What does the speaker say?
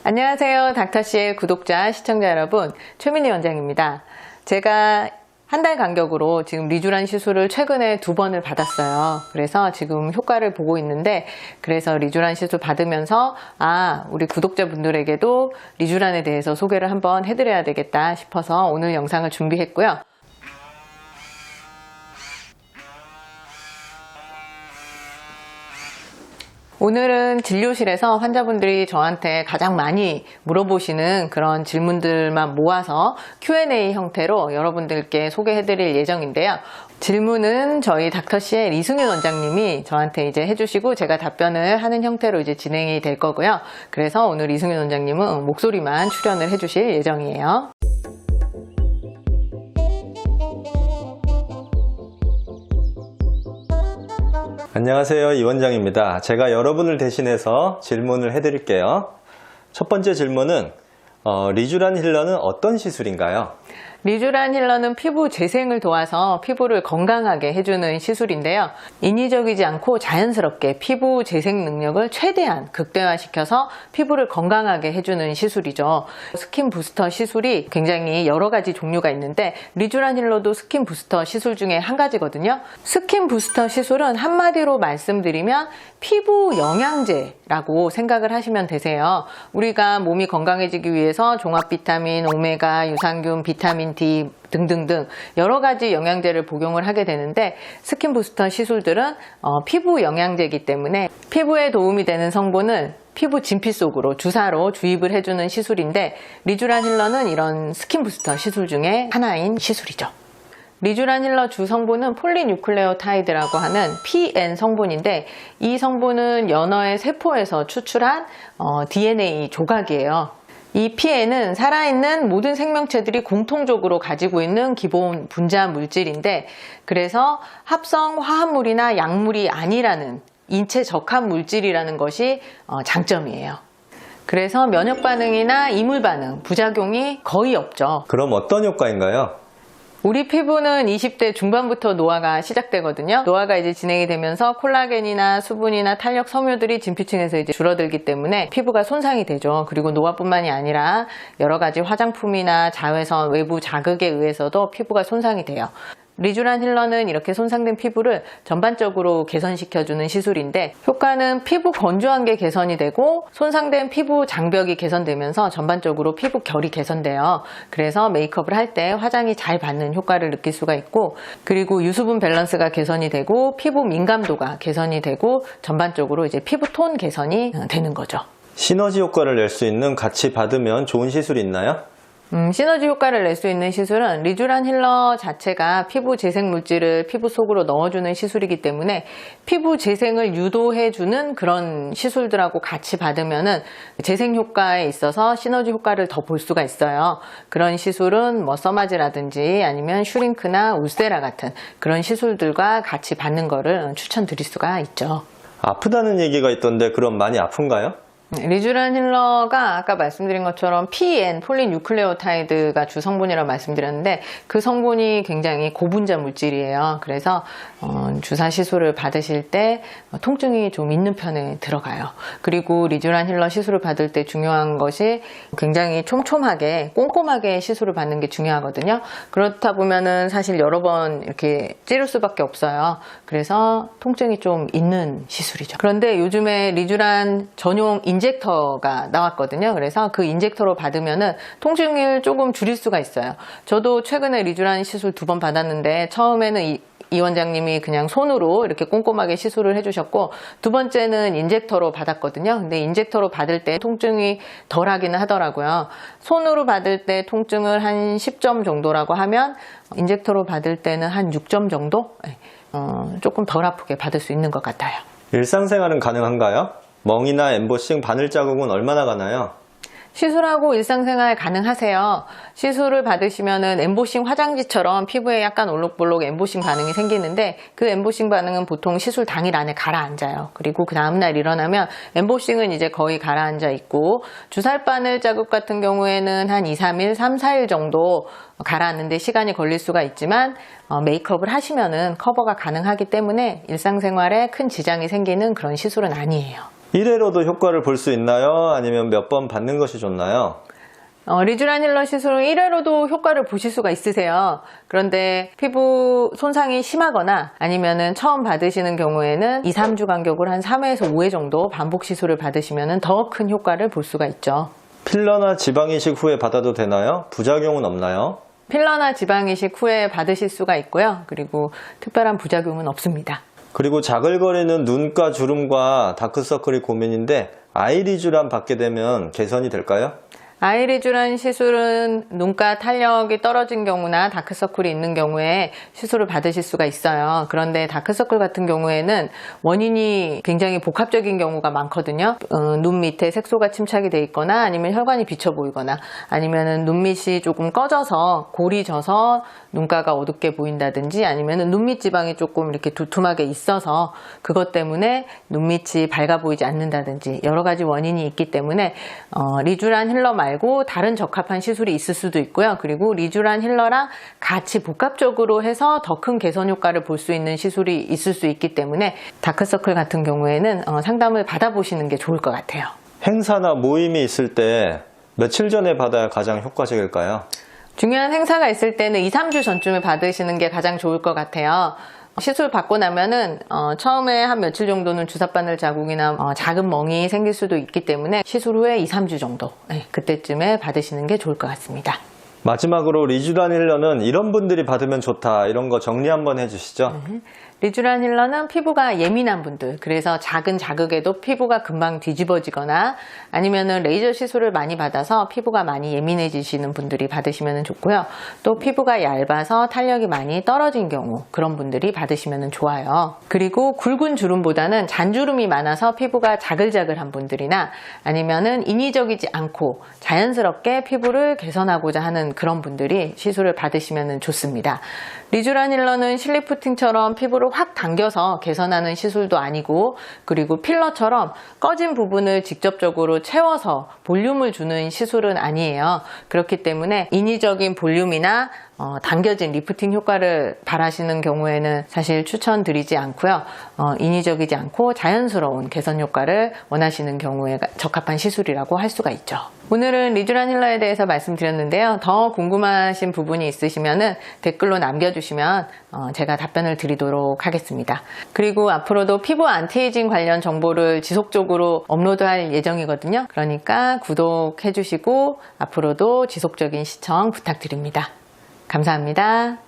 안녕하세요. 닥터씨의 구독자, 시청자 여러분, 최민희 원장입니다. 제가 한 달 간격으로 지금 리쥬란 시술을 최근에 2번을 받았어요. 그래서 지금 효과를 보고 있는데, 그래서 리쥬란 시술 받으면서 우리 구독자분들에게도 리쥬란에 대해서 소개를 한번 해드려야 되겠다 싶어서 오늘 영상을 준비했고요. 오늘은 진료실에서 환자분들이 저한테 가장 많이 물어보시는 그런 질문들만 모아서 Q&A 형태로 여러분들께 소개해드릴 예정인데요. 질문은 저희 닥터씨의 이승윤 원장님이 저한테 이제 해주시고 제가 답변을 하는 형태로 이제 진행이 될 거고요. 그래서 오늘 이승윤 원장님은 목소리만 출연을 해주실 예정이에요. 안녕하세요, 이 원장입니다. 제가 여러분을 대신해서 질문을 해드릴게요. 첫 번째 질문은 리쥬란 힐러는 어떤 시술인가요? 리쥬란 힐러는 피부 재생을 도와서 피부를 건강하게 해주는 시술인데요. 인위적이지 않고 자연스럽게 피부 재생 능력을 최대한 극대화시켜서 피부를 건강하게 해주는 시술이죠. 스킨 부스터 시술이 굉장히 여러 가지 종류가 있는데 리쥬란 힐러도 스킨 부스터 시술 중에 한 가지거든요. 스킨 부스터 시술은 한마디로 말씀드리면 피부 영양제라고 생각을 하시면 되세요. 우리가 몸이 건강해지기 위해서 종합 비타민, 오메가, 유산균, 비타민 D 등등등 여러 가지 영양제를 복용을 하게 되는데 스킨 부스터 시술들은 피부 영양제이기 때문에 피부에 도움이 되는 성분을 피부 진피 속으로 주사로 주입을 해주는 시술인데 리쥬란 힐러는 이런 스킨 부스터 시술 중에 하나인 시술이죠. 리쥬란 힐러 주 성분은 폴리뉴클레오타이드라고 하는 PN 성분인데 이 성분은 연어의 세포에서 추출한 DNA 조각이에요. 이 PN은 살아있는 모든 생명체들이 공통적으로 가지고 있는 기본 분자 물질인데 그래서 합성 화합물이나 약물이 아니라는 인체 적합 물질이라는 것이 장점이에요. 그래서 면역 반응이나 이물 반응, 부작용이 거의 없죠. 그럼 어떤 효과인가요? 우리 피부는 20대 중반부터 노화가 시작되거든요. 노화가 이제 진행이 되면서 콜라겐이나 수분이나 탄력 섬유들이 진피층에서 이제 줄어들기 때문에 피부가 손상이 되죠. 그리고 노화뿐만이 아니라 여러 가지 화장품이나 자외선, 외부 자극에 의해서도 피부가 손상이 돼요. 리쥬란 힐러는 이렇게 손상된 피부를 전반적으로 개선시켜주는 시술인데 효과는 피부 건조한 게 개선이 되고 손상된 피부 장벽이 개선되면서 전반적으로 피부 결이 개선돼요. 그래서 메이크업을 할 때 화장이 잘 받는 효과를 느낄 수가 있고 그리고 유수분 밸런스가 개선이 되고 피부 민감도가 개선이 되고 전반적으로 이제 피부 톤 개선이 되는 거죠. 시너지 효과를 낼 수 있는 같이 받으면 좋은 시술이 있나요? 시너지 효과를 낼 수 있는 시술은 리쥬란 힐러 자체가 피부 재생 물질을 피부 속으로 넣어주는 시술이기 때문에 피부 재생을 유도해주는 그런 시술들하고 같이 받으면은 재생 효과에 있어서 시너지 효과를 더 볼 수가 있어요. 그런 시술은 뭐 써마즈라든지 아니면 슈링크나 울세라 같은 그런 시술들과 같이 받는 거를 추천드릴 수가 있죠. 아프다는 얘기가 있던데 그럼 많이 아픈가요? 리쥬란 힐러가 아까 말씀드린 것처럼 PN, 폴리뉴클레오타이드가 주 성분이라고 말씀드렸는데 그 성분이 굉장히 고분자 물질이에요. 그래서 주사 시술을 받으실 때 통증이 좀 있는 편에 들어가요. 그리고 리쥬란 힐러 시술을 받을 때 중요한 것이 굉장히 촘촘하게 꼼꼼하게 시술을 받는 게 중요하거든요. 그렇다 보면은 사실 여러 번 이렇게 찌를 수밖에 없어요. 그래서 통증이 좀 있는 시술이죠. 그런데 요즘에 리쥬란 전용 인젝터가 나왔거든요. 그래서 그 인젝터로 받으면은 통증을 조금 줄일 수가 있어요. 저도 최근에 리쥬란 시술 2번 받았는데 처음에는 이 원장님이 그냥 손으로 이렇게 꼼꼼하게 시술을 해주셨고 두 번째는 인젝터로 받았거든요. 근데 인젝터로 받을 때 통증이 덜하기는 하더라고요. 손으로 받을 때 통증을 한 10점 정도라고 하면 인젝터로 받을 때는 한 6점 정도? 조금 덜 아프게 받을 수 있는 것 같아요. 일상생활은 가능한가요? 멍이나 엠보싱, 바늘 자국은 얼마나 가나요? 시술하고 일상생활 가능하세요. 시술을 받으시면은 엠보싱 화장지처럼 피부에 약간 올록볼록 엠보싱 반응이 생기는데 그 엠보싱 반응은 보통 시술 당일 안에 가라앉아요. 그리고 그 다음날 일어나면 엠보싱은 이제 거의 가라앉아 있고 주살바늘 자국 같은 경우에는 한 2, 3일, 3, 4일 정도 가라앉는데 시간이 걸릴 수가 있지만 메이크업을 하시면은 커버가 가능하기 때문에 일상생활에 큰 지장이 생기는 그런 시술은 아니에요. 1회로도 효과를 볼 수 있나요? 아니면 몇 번 받는 것이 좋나요? 리쥬란 힐러 시술은 1회로도 효과를 보실 수가 있으세요. 그런데 피부 손상이 심하거나 아니면은 처음 받으시는 경우에는 2, 3주 간격으로 한 3회에서 5회 정도 반복 시술을 받으시면은 더 큰 효과를 볼 수가 있죠. 필러나 지방 이식 후에 받아도 되나요? 부작용은 없나요? 필러나 지방 이식 후에 받으실 수가 있고요. 그리고 특별한 부작용은 없습니다. 그리고 자글거리는 눈가 주름과 다크서클이 고민인데 아이리쥬란 받게 되면 개선이 될까요? 아이리쥬란 시술은 눈가 탄력이 떨어진 경우나 다크서클이 있는 경우에 시술을 받으실 수가 있어요. 그런데 다크서클 같은 경우에는 원인이 굉장히 복합적인 경우가 많거든요. 눈 밑에 색소가 침착이 돼 있거나 아니면 혈관이 비쳐 보이거나 아니면 눈밑이 조금 꺼져서 골이 져서 눈가가 어둡게 보인다든지 아니면 눈밑 지방이 조금 이렇게 두툼하게 있어서 그것 때문에 눈밑이 밝아 보이지 않는다든지 여러 가지 원인이 있기 때문에 리쥬란 힐러 말고 다른 적합한 시술이 있을 수도 있고요. 그리고 리쥬란 힐러랑 같이 복합적으로 해서 더 큰 개선 효과를 볼 수 있는 시술이 있을 수 있기 때문에 다크서클 같은 경우에는 상담을 받아보시는 게 좋을 것 같아요. 행사나 모임이 있을 때 며칠 전에 받아야 가장 효과적일까요? 중요한 행사가 있을 때는 2, 3주 전쯤에 받으시는 게 가장 좋을 것 같아요. 시술 받고 나면은 처음에 한 며칠 정도는 주사바늘 자국이나 작은 멍이 생길 수도 있기 때문에 시술 후에 2, 3주 정도 그때쯤에 받으시는 게 좋을 것 같습니다. 마지막으로 리쥬란 힐러는 이런 분들이 받으면 좋다 이런 거 정리 한번 해주시죠. 리쥬란 힐러는 피부가 예민한 분들, 그래서 작은 자극에도 피부가 금방 뒤집어지거나 아니면은 레이저 시술을 많이 받아서 피부가 많이 예민해지시는 분들이 받으시면 좋고요. 또 피부가 얇아서 탄력이 많이 떨어진 경우 그런 분들이 받으시면 좋아요. 그리고 굵은 주름보다는 잔주름이 많아서 피부가 자글자글한 분들이나 아니면은 인위적이지 않고 자연스럽게 피부를 개선하고자 하는 그런 분들이 시술을 받으시면 좋습니다. 리쥬란 힐러는 실리프팅처럼 피부를 확 당겨서 개선하는 시술도 아니고 그리고 필러처럼 꺼진 부분을 직접적으로 채워서 볼륨을 주는 시술은 아니에요. 그렇기 때문에 인위적인 볼륨이나 당겨진 리프팅 효과를 바라시는 경우에는 사실 추천드리지 않고요. 인위적이지 않고 자연스러운 개선 효과를 원하시는 경우에 적합한 시술이라고 할 수가 있죠. 오늘은 리쥬란 힐러에 대해서 말씀드렸는데요. 더 궁금하신 부분이 있으시면 댓글로 남겨주시면 제가 답변을 드리도록 하겠습니다. 그리고 앞으로도 피부 안티에이징 관련 정보를 지속적으로 업로드할 예정이거든요. 그러니까 구독해주시고 앞으로도 지속적인 시청 부탁드립니다. 감사합니다.